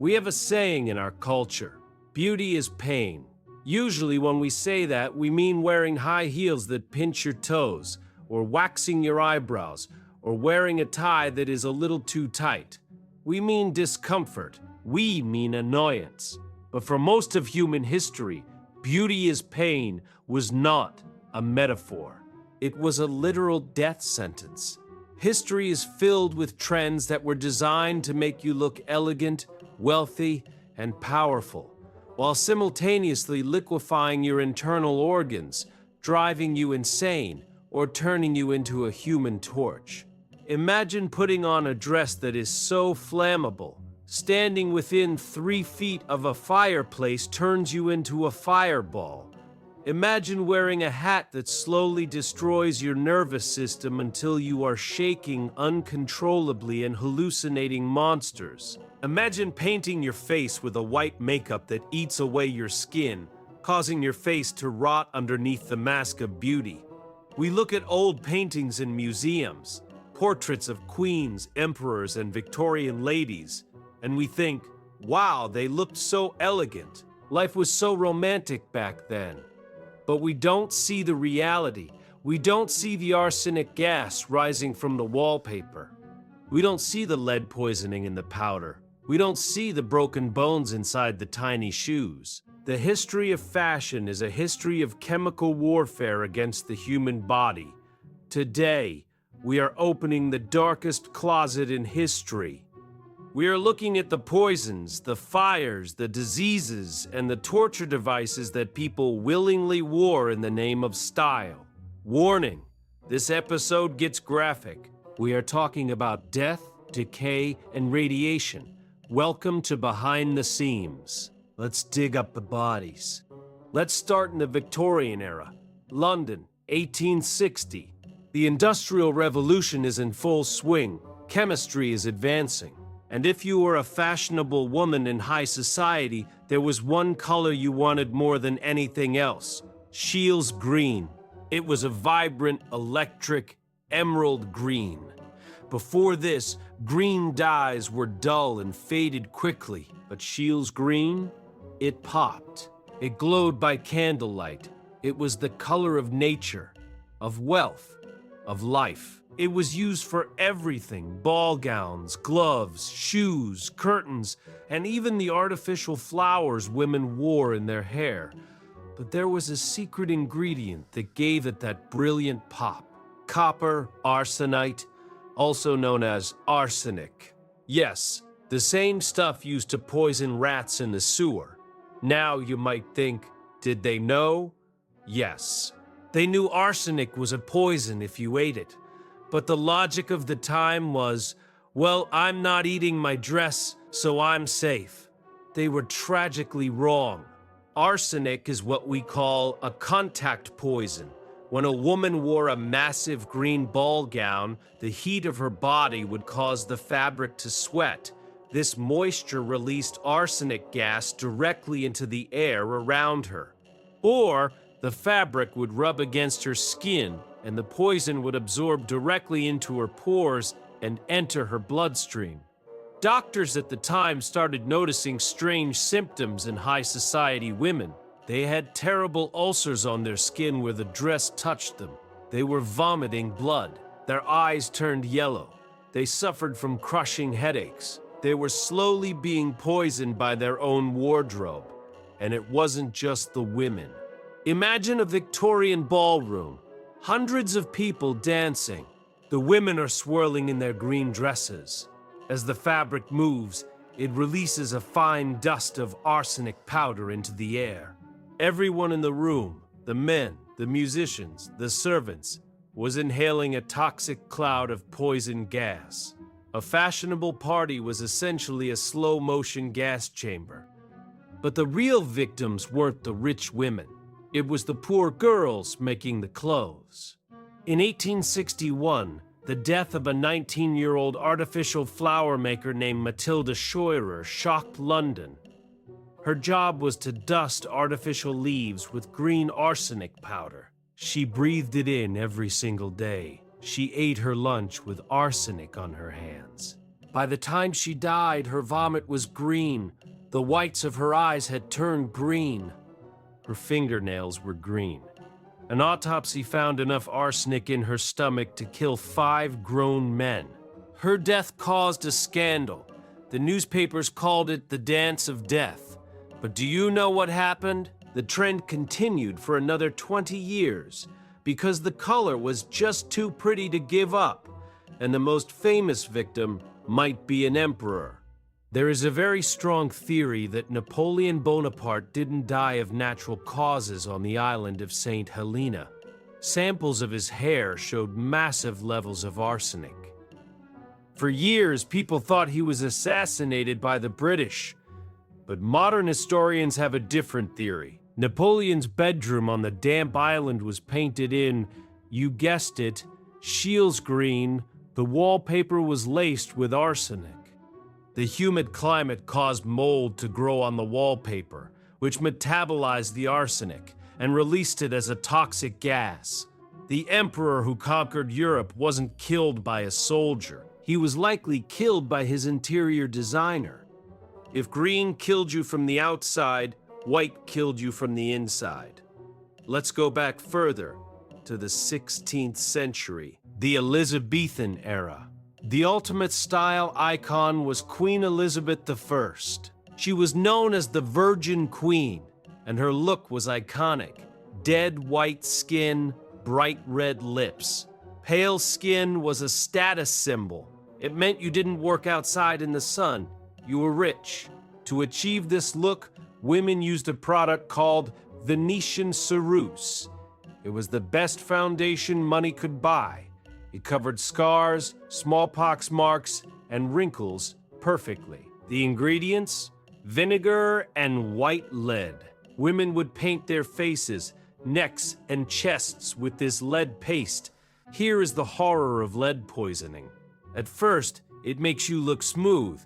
We have a saying in our culture, beauty is pain. Usually when we say that, we mean wearing high heels that pinch your toes, or waxing your eyebrows, or wearing a tie that is a little too tight. We mean discomfort. We mean annoyance. But for most of human history, beauty is pain was not a metaphor. It was a literal death sentence. History is filled with trends that were designed to make you look elegant, wealthy, and powerful, while simultaneously liquefying your internal organs, driving you insane, or turning you into a human torch. Imagine putting on a dress that is so flammable, standing within 3 feet of a fireplace turns you into a fireball. Imagine wearing a hat that slowly destroys your nervous system until you are shaking uncontrollably and hallucinating monsters. Imagine painting your face with a white makeup that eats away your skin, causing your face to rot underneath the mask of beauty. We look at old paintings in museums, portraits of queens, emperors, and Victorian ladies, and we think, wow, they looked so elegant. Life was so romantic back then. But we don't see the reality. We don't see the arsenic gas rising from the wallpaper. We don't see the lead poisoning in the powder. We don't see the broken bones inside the tiny shoes. The history of fashion is a history of chemical warfare against the human body. Today, we are opening the darkest closet in history. We are looking at the poisons, the fires, the diseases, and the torture devices that people willingly wore in the name of style. Warning, this episode gets graphic. We are talking about death, decay, and radiation. Welcome to Behind the Seams. Let's dig up the bodies. Let's start in the Victorian era. London, 1860. The Industrial Revolution is in full swing. Chemistry is advancing. And if you were a fashionable woman in high society, there was one color you wanted more than anything else: Shields green. It was a vibrant, electric, emerald green. Before this, green dyes were dull and faded quickly, but Shields green, it popped. It glowed by candlelight. It was the color of nature, of wealth, of life. It was used for everything: ball gowns, gloves, shoes, curtains, and even the artificial flowers women wore in their hair. But there was a secret ingredient that gave it that brilliant pop: copper arsenite, also known as arsenic. Yes, the same stuff used to poison rats in the sewer. Now you might think, did they know? Yes. They knew arsenic was a poison if you ate it. But the logic of the time was, well, I'm not eating my dress, so I'm safe. They were tragically wrong. Arsenic is what we call a contact poison. When a woman wore a massive green ball gown, the heat of her body would cause the fabric to sweat. This moisture released arsenic gas directly into the air around her. Or the fabric would rub against her skin, and the poison would absorb directly into her pores and enter her bloodstream. Doctors at the time started noticing strange symptoms in high society women. They had terrible ulcers on their skin where the dress touched them. They were vomiting blood. Their eyes turned yellow. They suffered from crushing headaches. They were slowly being poisoned by their own wardrobe. And it wasn't just the women. Imagine a Victorian ballroom. Hundreds of people dancing. The women are swirling in their green dresses. As the fabric moves, it releases a fine dust of arsenic powder into the air. Everyone in the room, the men, the musicians, the servants, was inhaling a toxic cloud of poison gas. A fashionable party was essentially a slow-motion gas chamber. But the real victims weren't the rich women. It was the poor girls making the clothes. In 1861, the death of a 19-year-old artificial flower maker named Matilda Scheurer shocked London. Her job was to dust artificial leaves with green arsenic powder. She breathed it in every single day. She ate her lunch with arsenic on her hands. By the time she died, her vomit was green. The whites of her eyes had turned green. Her fingernails were green. An autopsy found enough arsenic in her stomach to kill 5 grown men. Her death caused a scandal. The newspapers called it the dance of death. But do you know what happened? The trend continued for another 20 years because the color was just too pretty to give up, and the most famous victim might be an emperor. There is a very strong theory that Napoleon Bonaparte didn't die of natural causes on the island of St. Helena. Samples of his hair showed massive levels of arsenic. For years, people thought he was assassinated by the British. But modern historians have a different theory. Napoleon's bedroom on the damp island was painted in, you guessed it, Shields green. The wallpaper was laced with arsenic. The humid climate caused mold to grow on the wallpaper, which metabolized the arsenic and released it as a toxic gas. The emperor who conquered Europe wasn't killed by a soldier. He was likely killed by his interior designer. If green killed you from the outside, white killed you from the inside. Let's go back further to the 16th century, the Elizabethan era. The ultimate style icon was Queen Elizabeth I. She was known as the Virgin Queen, and her look was iconic. Dead white skin, bright red lips. Pale skin was a status symbol. It meant you didn't work outside in the sun. You were rich. To achieve this look, women used a product called Venetian Ceruse. It was the best foundation money could buy. It covered scars, smallpox marks, and wrinkles perfectly. The ingredients? Vinegar and white lead. Women would paint their faces, necks, and chests with this lead paste. Here is the horror of lead poisoning. At first, it makes you look smooth,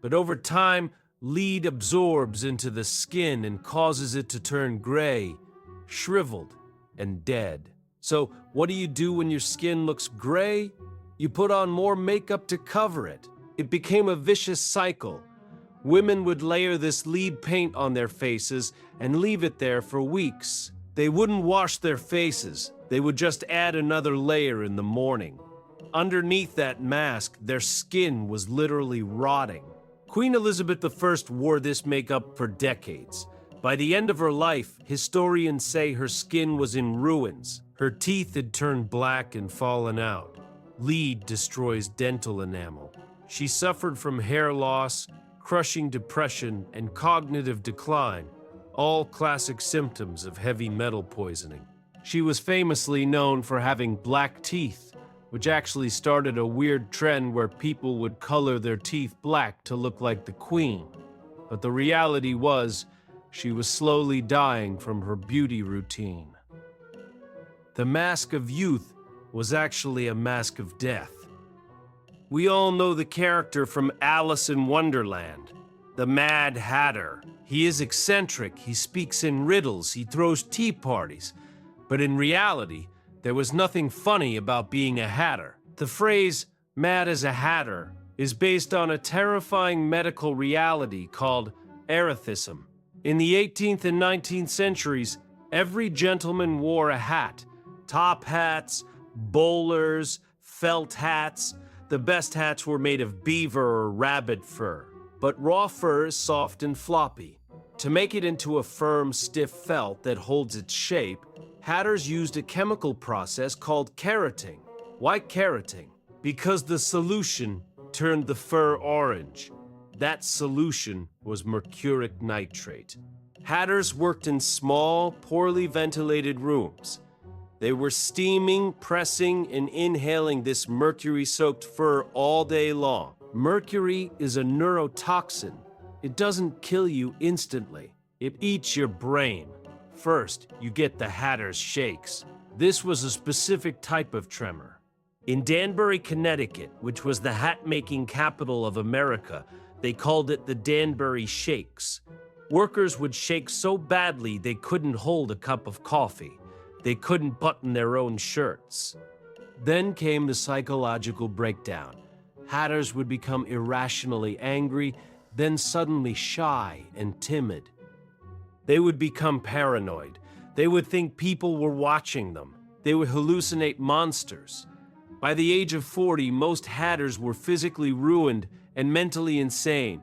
but over time, lead absorbs into the skin and causes it to turn gray, shriveled, and dead. So what do you do when your skin looks gray? You put on more makeup to cover it. It became a vicious cycle. Women would layer this lead paint on their faces and leave it there for weeks. They wouldn't wash their faces. They would just add another layer in the morning. Underneath that mask, their skin was literally rotting. Queen Elizabeth I wore this makeup for decades. By the end of her life, historians say her skin was in ruins. Her teeth had turned black and fallen out. Lead destroys dental enamel. She suffered from hair loss, crushing depression, and cognitive decline, all classic symptoms of heavy metal poisoning. She was famously known for having black teeth, which actually started a weird trend where people would color their teeth black to look like the Queen. But the reality was, she was slowly dying from her beauty routine. The mask of youth was actually a mask of death. We all know the character from Alice in Wonderland, the Mad Hatter. He is eccentric, he speaks in riddles, he throws tea parties. But in reality, there was nothing funny about being a hatter. The phrase, mad as a hatter, is based on a terrifying medical reality called erethism. In the 18th and 19th centuries, every gentleman wore a hat. Top hats, bowlers, felt hats. The best hats were made of beaver or rabbit fur, but raw fur is soft and floppy. To make it into a firm, stiff felt that holds its shape, hatters used a chemical process called kerating. Why kerating? Because the solution turned the fur orange. That solution was mercuric nitrate. Hatters worked in small, poorly ventilated rooms. They were steaming, pressing, and inhaling this mercury-soaked fur all day long. Mercury is a neurotoxin. It doesn't kill you instantly. It eats your brain. First, you get the hatter's shakes. This was a specific type of tremor. In Danbury, Connecticut, which was the hat-making capital of America, they called it the Danbury Shakes. Workers would shake so badly they couldn't hold a cup of coffee. They couldn't button their own shirts. Then came the psychological breakdown. Hatters would become irrationally angry, then suddenly shy and timid. They would become paranoid. They would think people were watching them. They would hallucinate monsters. By the age of 40, most hatters were physically ruined and mentally insane.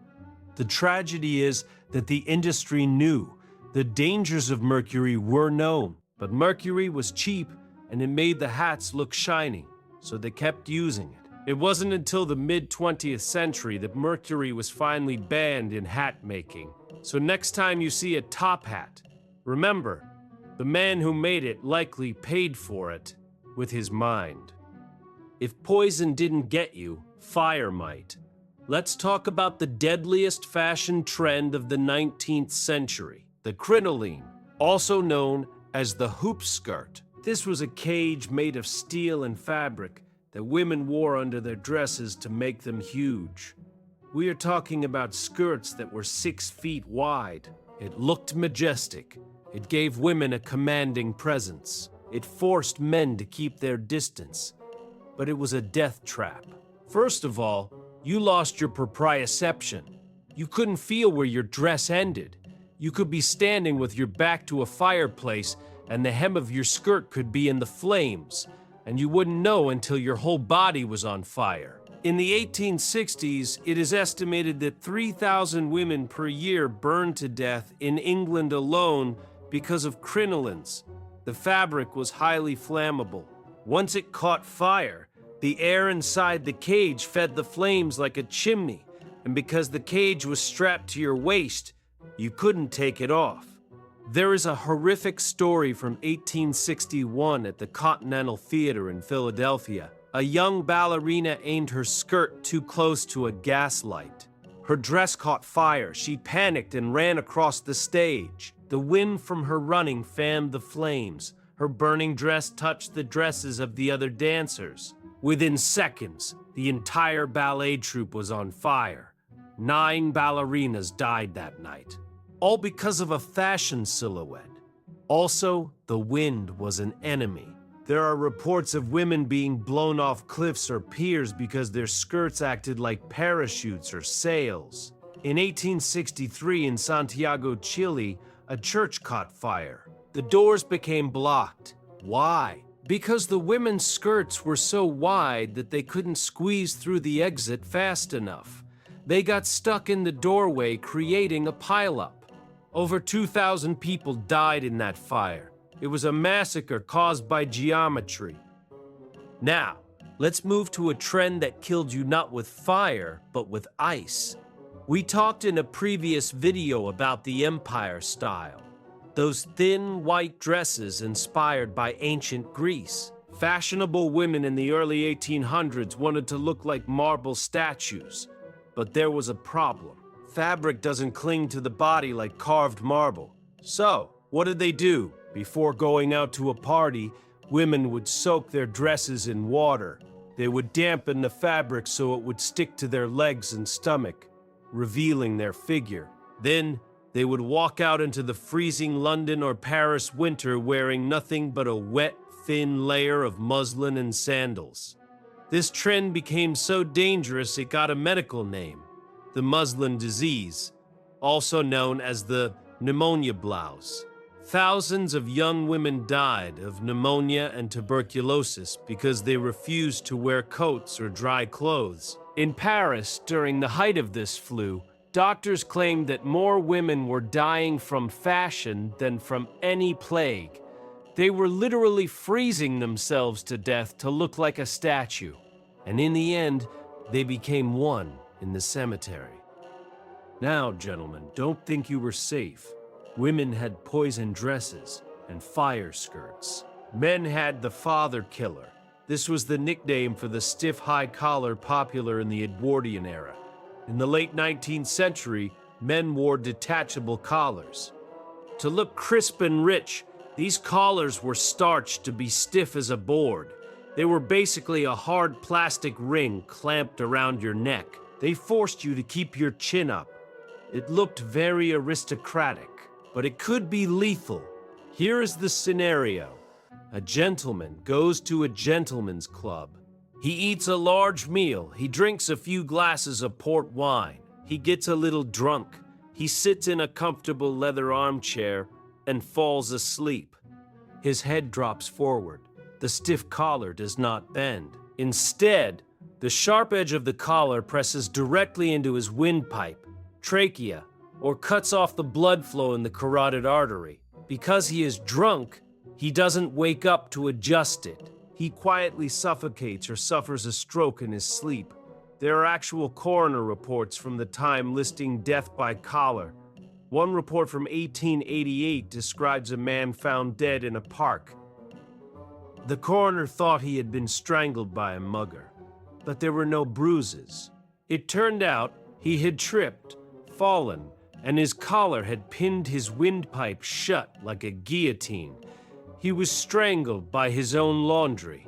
The tragedy is that the industry knew. The dangers of mercury were known, but mercury was cheap and it made the hats look shiny, so they kept using it. It wasn't until the mid-20th century that mercury was finally banned in hat making. So next time you see a top hat, remember, the man who made it likely paid for it with his mind. If poison didn't get you, fire might. Let's talk about the deadliest fashion trend of the 19th century, the crinoline, also known as the hoop skirt. This was a cage made of steel and fabric that women wore under their dresses to make them huge. We are talking about skirts that were 6 feet wide. It looked majestic. It gave women a commanding presence. It forced men to keep their distance. But it was a death trap. First of all, you lost your proprioception. You couldn't feel where your dress ended. You could be standing with your back to a fireplace and the hem of your skirt could be in the flames, and you wouldn't know until your whole body was on fire. In the 1860s, it is estimated that 3,000 women per year burned to death in England alone because of crinolines. The fabric was highly flammable. Once it caught fire, the air inside the cage fed the flames like a chimney, and because the cage was strapped to your waist, you couldn't take it off. There is a horrific story from 1861 at the Continental Theater in Philadelphia. A young ballerina aimed her skirt too close to a gas light. Her dress caught fire. She panicked and ran across the stage. The wind from her running fanned the flames. Her burning dress touched the dresses of the other dancers. Within seconds, the entire ballet troupe was on fire. 9 ballerinas died that night, all because of a fashion silhouette. Also, the wind was an enemy. There are reports of women being blown off cliffs or piers because their skirts acted like parachutes or sails. In 1863 in Santiago, Chile, a church caught fire. The doors became blocked. Why? Because the women's skirts were so wide that they couldn't squeeze through the exit fast enough. They got stuck in the doorway, creating a pileup. Over 2,000 people died in that fire. It was a massacre caused by geometry. Now, let's move to a trend that killed you not with fire, but with ice. We talked in a previous video about the Empire style. Those thin, white dresses inspired by ancient Greece. Fashionable women in the early 1800s wanted to look like marble statues. But there was a problem. Fabric doesn't cling to the body like carved marble. So, what did they do? Before going out to a party, women would soak their dresses in water. They would dampen the fabric so it would stick to their legs and stomach, revealing their figure. Then, they would walk out into the freezing London or Paris winter wearing nothing but a wet, thin layer of muslin and sandals. This trend became so dangerous it got a medical name, the muslin disease, also known as the pneumonia blouse. Thousands of young women died of pneumonia and tuberculosis because they refused to wear coats or dry clothes. In Paris, during the height of this flu, doctors claimed that more women were dying from fashion than from any plague. They were literally freezing themselves to death to look like a statue. And in the end, they became one in the cemetery. Now, gentlemen, don't think you were safe. Women had poison dresses and fire skirts. Men had the father killer. This was the nickname for the stiff high collar popular in the Edwardian era. In the late 19th century, men wore detachable collars. To look crisp and rich, these collars were starched to be stiff as a board. They were basically a hard plastic ring clamped around your neck. They forced you to keep your chin up. It looked very aristocratic, but it could be lethal. Here is the scenario. A gentleman goes to a gentleman's club. He eats a large meal. He drinks a few glasses of port wine. He gets a little drunk. He sits in a comfortable leather armchair and falls asleep. His head drops forward. The stiff collar does not bend. Instead, the sharp edge of the collar presses directly into his windpipe, trachea, or cuts off the blood flow in the carotid artery. Because he is drunk, he doesn't wake up to adjust it. He quietly suffocates or suffers a stroke in his sleep. There are actual coroner reports from the time listing death by collar. One report from 1888 describes a man found dead in a park. The coroner thought he had been strangled by a mugger, but there were no bruises. It turned out he had tripped, fallen, and his collar had pinned his windpipe shut like a guillotine. He was strangled by his own laundry.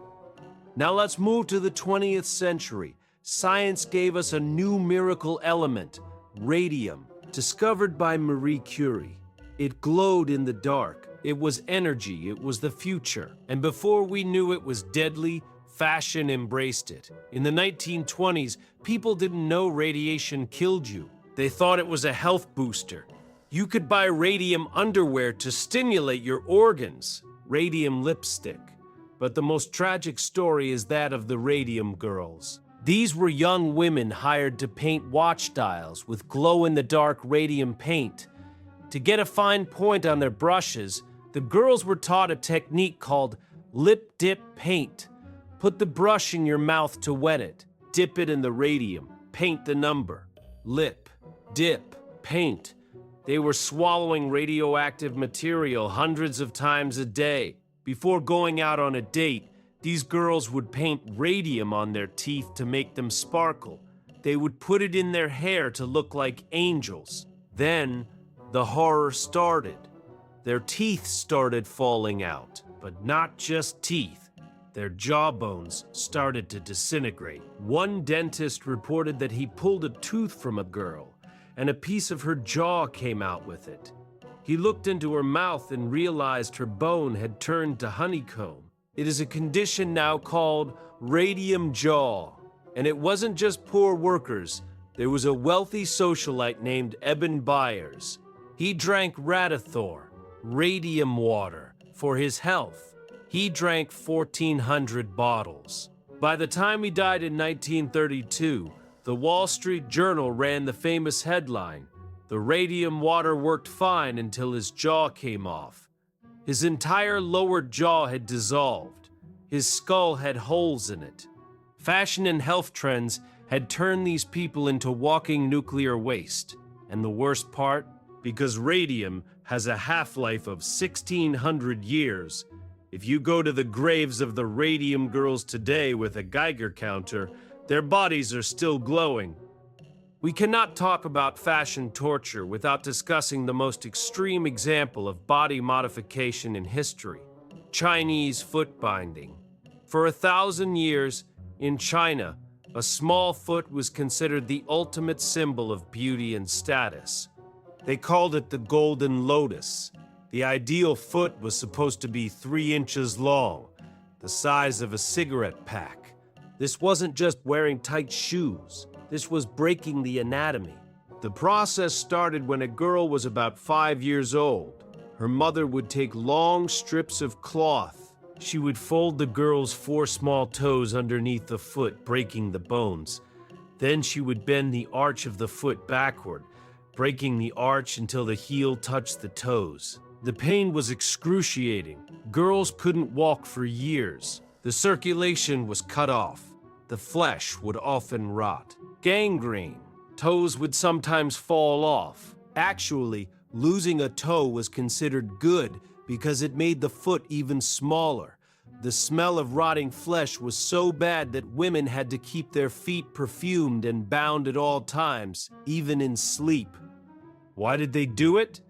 Now let's move to the 20th century. Science gave us a new miracle element, radium, discovered by Marie Curie. It glowed in the dark. It was energy. It was the future. And before we knew it was deadly, fashion embraced it. In the 1920s, people didn't know radiation killed you. They thought it was a health booster. You could buy radium underwear to stimulate your organs. Radium lipstick. But the most tragic story is that of the Radium girls. These were young women hired to paint watch dials with glow-in-the-dark radium paint. To get a fine point on their brushes, the girls were taught a technique called lip dip paint. Put the brush in your mouth to wet it. Dip it in the radium. Paint the number. Lip, dip, paint. They were swallowing radioactive material hundreds of times a day. Before going out on a date, these girls would paint radium on their teeth to make them sparkle. They would put it in their hair to look like angels. Then, the horror started. Their teeth started falling out, but not just teeth. Their jawbones started to disintegrate. One dentist reported that he pulled a tooth from a girl, and a piece of her jaw came out with it. He looked into her mouth and realized her bone had turned to honeycomb. It is a condition now called radium jaw. And it wasn't just poor workers. There was a wealthy socialite named Eben Byers. He drank Radithor, radium water, for his health. He drank 1,400 bottles. By the time he died in 1932, the Wall Street Journal ran the famous headline, "The radium water worked fine until his jaw came off." His entire lower jaw had dissolved. His skull had holes in it. Fashion and health trends had turned these people into walking nuclear waste. And the worst part? Because radium has a half-life of 1,600 years. If you go to the graves of the Radium girls today with a Geiger counter, their bodies are still glowing. We cannot talk about fashion torture without discussing the most extreme example of body modification in history, Chinese foot binding. For 1,000 years, in China, a small foot was considered the ultimate symbol of beauty and status. They called it the golden lotus. The ideal foot was supposed to be 3 inches long, the size of a cigarette pack. This wasn't just wearing tight shoes. This was breaking the anatomy. The process started when a girl was about 5 years old. Her mother would take long strips of cloth. She would fold the girl's 4 small toes underneath the foot, breaking the bones. Then she would bend the arch of the foot backward, breaking the arch until the heel touched the toes. The pain was excruciating. Girls couldn't walk for years. The circulation was cut off. The flesh would often rot. Gangrene. Toes would sometimes fall off. Actually, losing a toe was considered good because it made the foot even smaller. The smell of rotting flesh was so bad that women had to keep their feet perfumed and bound at all times, even in sleep. Why did they do it?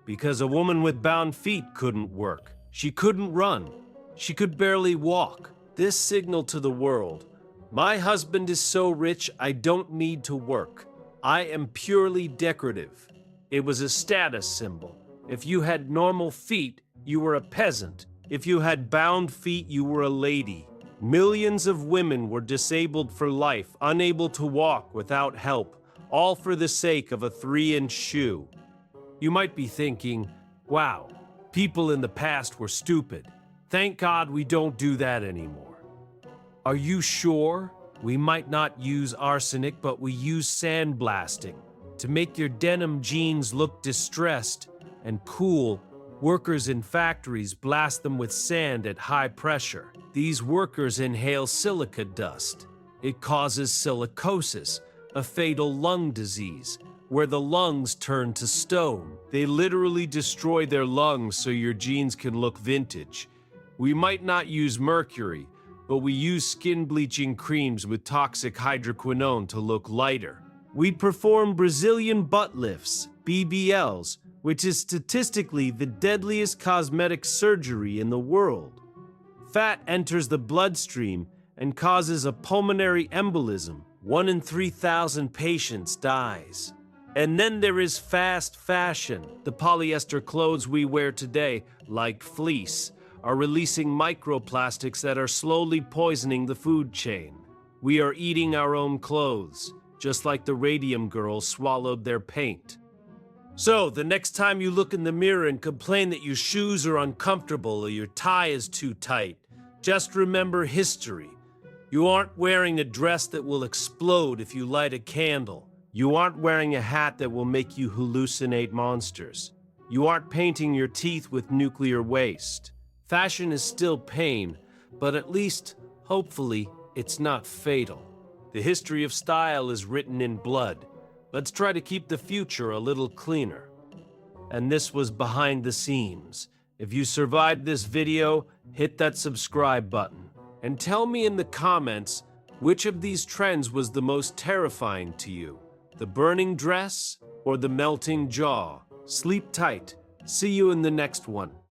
Because a woman with bound feet couldn't work. She couldn't run. She could barely walk. This signaled to the world, "My husband is so rich, I don't need to work. I am purely decorative." It was a status symbol. If you had normal feet, you were a peasant. If you had bound feet, you were a lady. Millions of women were disabled for life, unable to walk without help, all for the sake of a 3-inch shoe. You might be thinking, wow, people in the past were stupid. Thank God we don't do that anymore. Are you sure? We might not use arsenic, but we use sandblasting. To make your denim jeans look distressed and cool, workers in factories blast them with sand at high pressure. These workers inhale silica dust. It causes silicosis, a fatal lung disease, where the lungs turn to stone. They literally destroy their lungs so your jeans can look vintage. We might not use mercury, but we use skin bleaching creams with toxic hydroquinone to look lighter. We perform Brazilian butt lifts, BBLs, which is statistically the deadliest cosmetic surgery in the world. Fat enters the bloodstream and causes a pulmonary embolism. 1 in 3,000 patients dies. And then there is fast fashion. The polyester clothes we wear today, like fleece, are releasing microplastics that are slowly poisoning the food chain. We are eating our own clothes, just like the Radium girls swallowed their paint. So, the next time you look in the mirror and complain that your shoes are uncomfortable or your tie is too tight, just remember history. You aren't wearing a dress that will explode if you light a candle. You aren't wearing a hat that will make you hallucinate monsters. You aren't painting your teeth with nuclear waste. Fashion is still pain, but at least, hopefully, it's not fatal. The history of style is written in blood. Let's try to keep the future a little cleaner. And this was Behind the Seams. If you survived this video, hit that subscribe button. And tell me in the comments, which of these trends was the most terrifying to you? The burning dress or the melting jaw? Sleep tight. See you in the next one.